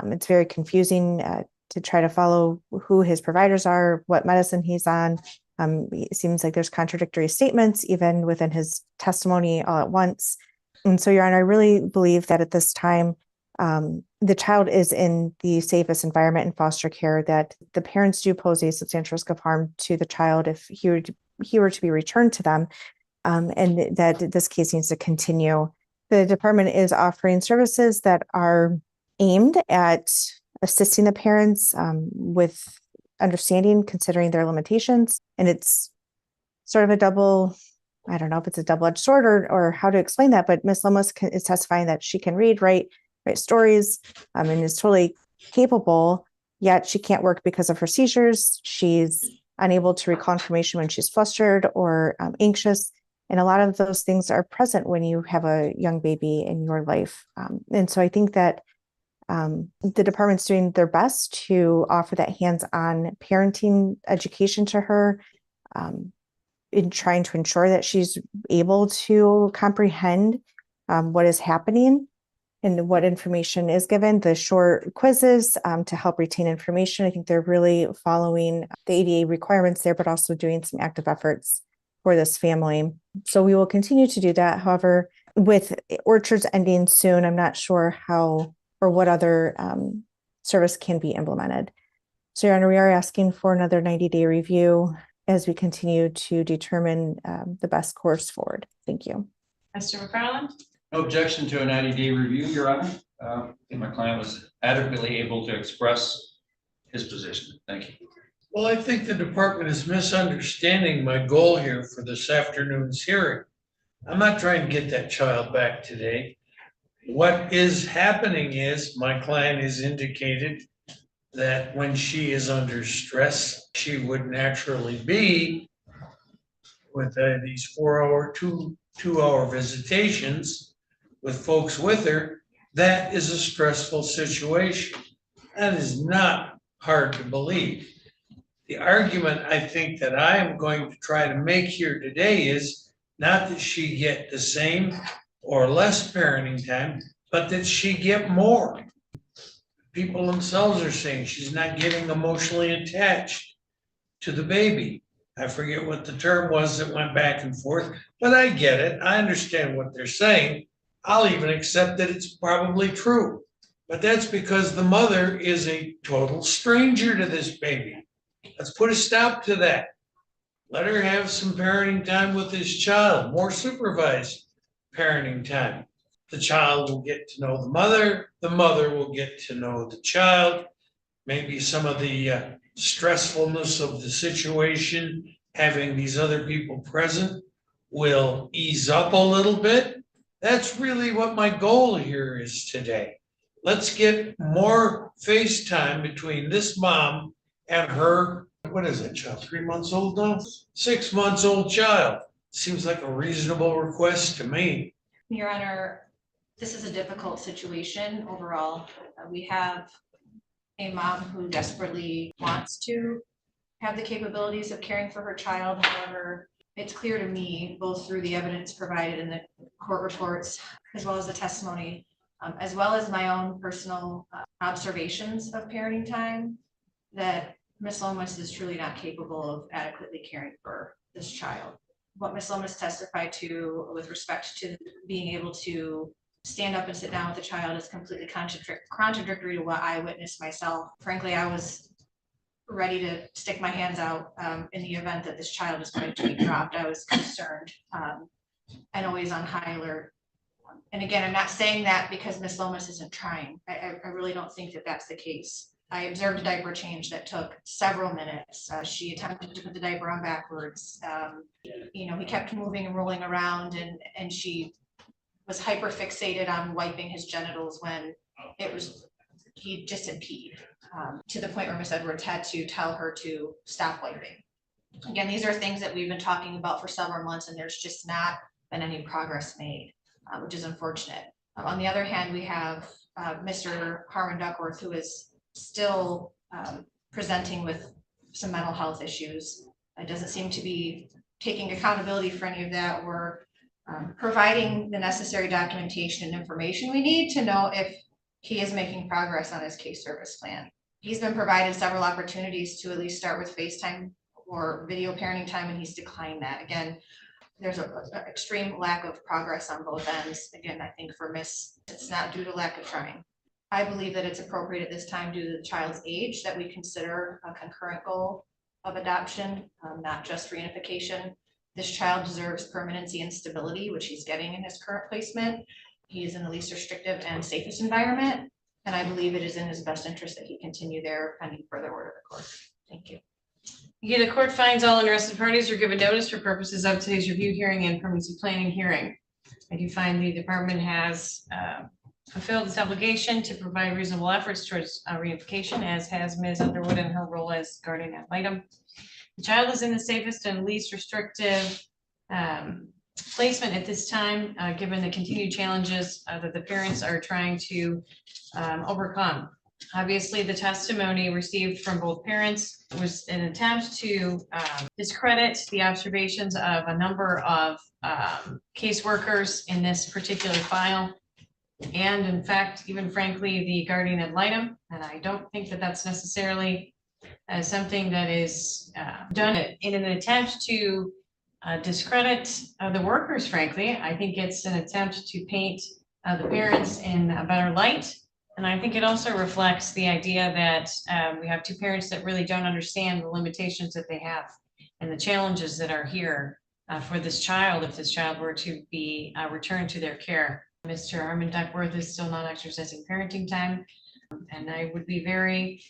It's very confusing to try to follow who his providers are, what medicine he's on. It seems like there's contradictory statements even within his testimony all at once. And so, Your Honor, I really believe that at this time, the child is in the safest environment in foster care, that the parents do pose a substantial risk of harm to the child if he were to be returned to them, and that this case needs to continue. The department is offering services that are aimed at assisting the parents with understanding, considering their limitations. And it's sort of a double, I don't know if it's a double-edged sword or how to explain that, but Ms. Lumless is testifying that she can write stories, and is totally capable, yet she can't work because of her seizures. She's unable to recall information when she's flustered or anxious. And a lot of those things are present when you have a young baby in your life. And so I think that the department's doing their best to offer that hands-on parenting education to her, in trying to ensure that she's able to comprehend what is happening and what information is given. The short quizzes to help retain information. I think they're really following the ADA requirements there, but also doing some active efforts for this family. So we will continue to do that. However, with orchards ending soon, I'm not sure how or what other service can be implemented. So, Your Honor, we are asking for another 90-day review as we continue to determine the best course forward. Thank you. Mr. McFarland? No objection to a 90-day review, Your Honor. I think my client was adequately able to express his position. Thank you. Well, I think the department is misunderstanding my goal here for this afternoon's hearing. I'm not trying to get that child back today. What is happening is my client has indicated that when she is under stress, she would naturally be with these 4-hour, two-hour visitations with folks with her. That is a stressful situation. That is not hard to believe. The argument I think that I am going to try to make here today is not that she get the same or less parenting time, but that she get more. People themselves are saying she's not getting emotionally attached to the baby. I forget what the term was that went back and forth, but I get it. I understand what they're saying. I'll even accept that it's probably true. But that's because the mother is a total stranger to this baby. Let's put a stop to that. Let her have some parenting time with this child, more supervised parenting time. The child will get to know the mother will get to know the child. Maybe some of the stressfulness of the situation, having these other people present, will ease up a little bit. That's really what my goal here is today. Let's get more face time between this mom and her, what is that child, 3 months old now? 6 months old child. Seems like a reasonable request to me. Your Honor, this is a difficult situation overall. We have a mom who desperately wants to have the capabilities of caring for her child. However, it's clear to me, both through the evidence provided in the court reports, as well as the testimony, as well as my own personal observations of parenting time, that Ms. Lomas is truly not capable of adequately caring for this child. What Ms. Lomas testified to with respect to being able to stand up and sit down with the child is completely contradictory to what I witnessed myself. Frankly, I was ready to stick my hands out in the event that this child is going to be dropped. I was concerned and always on high alert. And again, I'm not saying that because Ms. Lomas isn't trying. I really don't think that that's the case. I observed a diaper change that took several minutes. She attempted to put the diaper on backwards. He kept moving and rolling around, and she was hyper fixated on wiping his genitals when he just had peed, to the point where Ms. Edwards had to tell her to stop wiping. Again, these are things that we've been talking about for several months, and there's just not been any progress made, which is unfortunate. On the other hand, we have Mr. Harmon Duckworth, who is still presenting with some mental health issues. It doesn't seem to be taking accountability for any of that, or providing the necessary documentation and information we need to know if he is making progress on his case service plan. He's been provided several opportunities to at least start with FaceTime or video parenting time, and he's declined that. Again, there's an extreme lack of progress on both ends. Again, I think for Miss, it's not due to lack of trying. I believe that it's appropriate at this time due to the child's age that we consider a concurrent goal of adoption, not just reunification. This child deserves permanency and stability, which he's getting in his current placement. He is in the least restrictive and safest environment, and I believe it is in his best interest that he continue there pending further order of the court. Thank you. The court finds all interested parties are given notice for purposes of today's review hearing and permanency planning hearing. I do find the department has fulfilled its obligation to provide reasonable efforts towards reunification, as has Ms. Underwood in her role as guardian ad litem. The child is in the safest and least restrictive placement at this time, given the continued challenges that the parents are trying to overcome. Obviously, the testimony received from both parents was an attempt to discredit the observations of a number of caseworkers in this particular file. And in fact, even frankly, the guardian ad litem. And I don't think that that's necessarily something that is done in an attempt to discredit the workers, frankly. I think it's an attempt to paint the parents in a better light. And I think it also reflects the idea that we have two parents that really don't understand the limitations that they have and the challenges that are here for this child if this child were to be returned to their care. Mr. Harmon Duckworth is still not exercising parenting time, and I would be very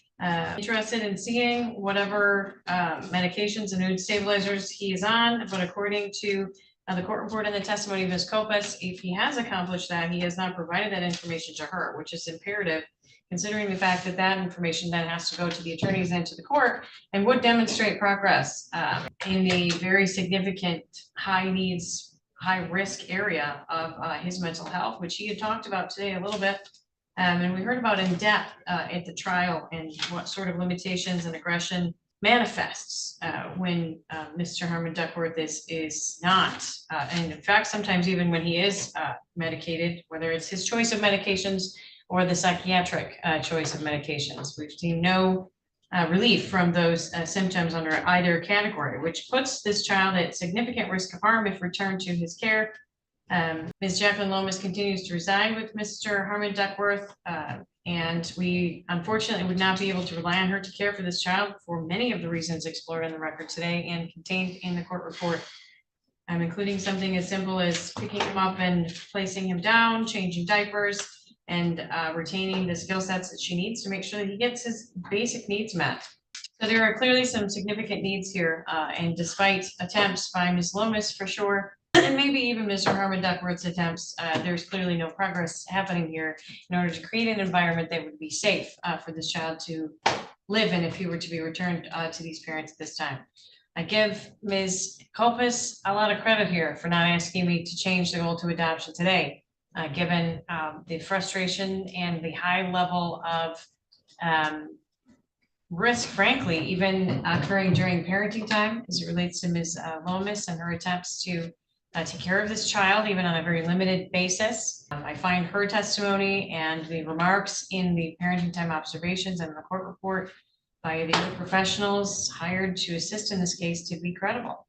interested in seeing whatever medications and mood stabilizers he is on, but according to the court report and the testimony of Ms. Copas, if he has accomplished that, he has not provided that information to her, which is imperative, considering the fact that that information then has to go to the attorneys and to the court and would demonstrate progress in the very significant high needs, high risk area of his mental health, which he had talked about today a little bit. And we heard about in depth at the trial and what sort of limitations and aggression manifests when Mr. Harmon Duckworth is not. And in fact, sometimes even when he is medicated, whether it's his choice of medications or the psychiatric choice of medications. We've seen no relief from those symptoms under either category, which puts this child at significant risk of harm if returned to his care. Ms. Jacqueline Lomas continues to reside with Mr. Harmon Duckworth, and we unfortunately would not be able to rely on her to care for this child for many of the reasons explored in the record today and contained in the court report. Including something as simple as picking him up and placing him down, changing diapers, and retaining the skill sets that she needs to make sure that he gets his basic needs met. So there are clearly some significant needs here, and despite attempts by Ms. Lomas for sure, and maybe even Mr. Harmon Duckworth's attempts, there's clearly no progress happening here in order to create an environment that would be safe for this child to live in if he were to be returned to these parents at this time. I give Ms. Culpus a lot of credit here for not asking me to change the goal to adoption today, given the frustration and the high level of risk, frankly, even occurring during parenting time as it relates to Ms. Lomas and her attempts to take care of this child, even on a very limited basis. I find her testimony and the remarks in the parenting time observations and the court report by the other professionals hired to assist in this case to be credible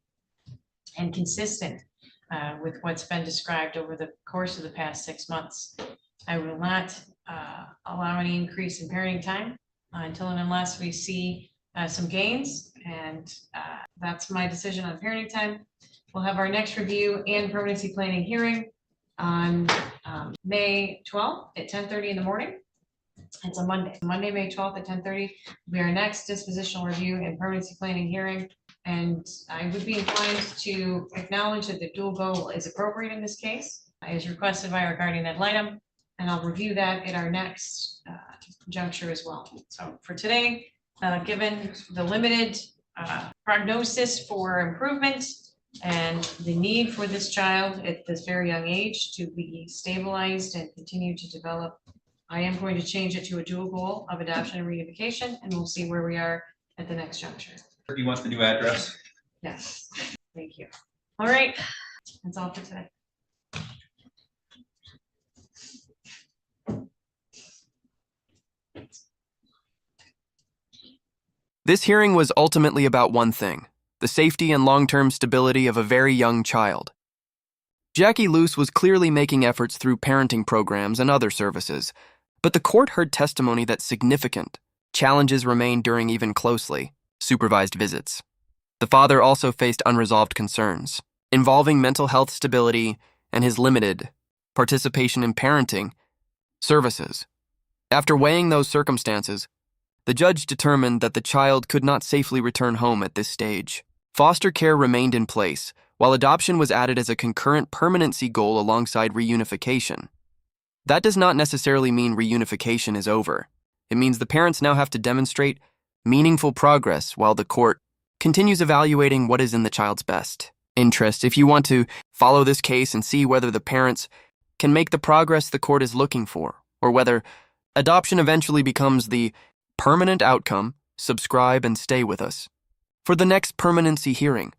and consistent with what's been described over the course of the past 6 months. I will not allow any increase in parenting time until and unless we see some gains, and that's my decision on parenting time. We'll have our next review and permanency planning hearing on May 12th at 10:30 in the morning. It's a Monday, May 12th at 10:30. Will be our next dispositional review and permanency planning hearing. And I would be inclined to acknowledge that the dual goal is appropriate in this case, as requested by our guardian ad litem. And I'll review that at our next juncture as well. So for today, given the limited prognosis for improvement and the need for this child at this very young age to be stabilized and continue to develop, I am going to change it to a dual goal of adoption and reunification, and we'll see where we are at the next juncture. Do you want the new address? Yes, thank you. All right, that's all for today. This hearing was ultimately about one thing: the safety and long-term stability of a very young child. Jackie Luce was clearly making efforts through parenting programs and other services, but the court heard testimony that significant challenges remained during even closely supervised visits. The father also faced unresolved concerns involving mental health stability and his limited participation in parenting services. After weighing those circumstances, the judge determined that the child could not safely return home at this stage. Foster care remained in place, while adoption was added as a concurrent permanency goal alongside reunification. That does not necessarily mean reunification is over. It means the parents now have to demonstrate meaningful progress while the court continues evaluating what is in the child's best interest. If you want to follow this case and see whether the parents can make the progress the court is looking for, or whether adoption eventually becomes the permanent outcome, subscribe and stay with us for the next permanency hearing.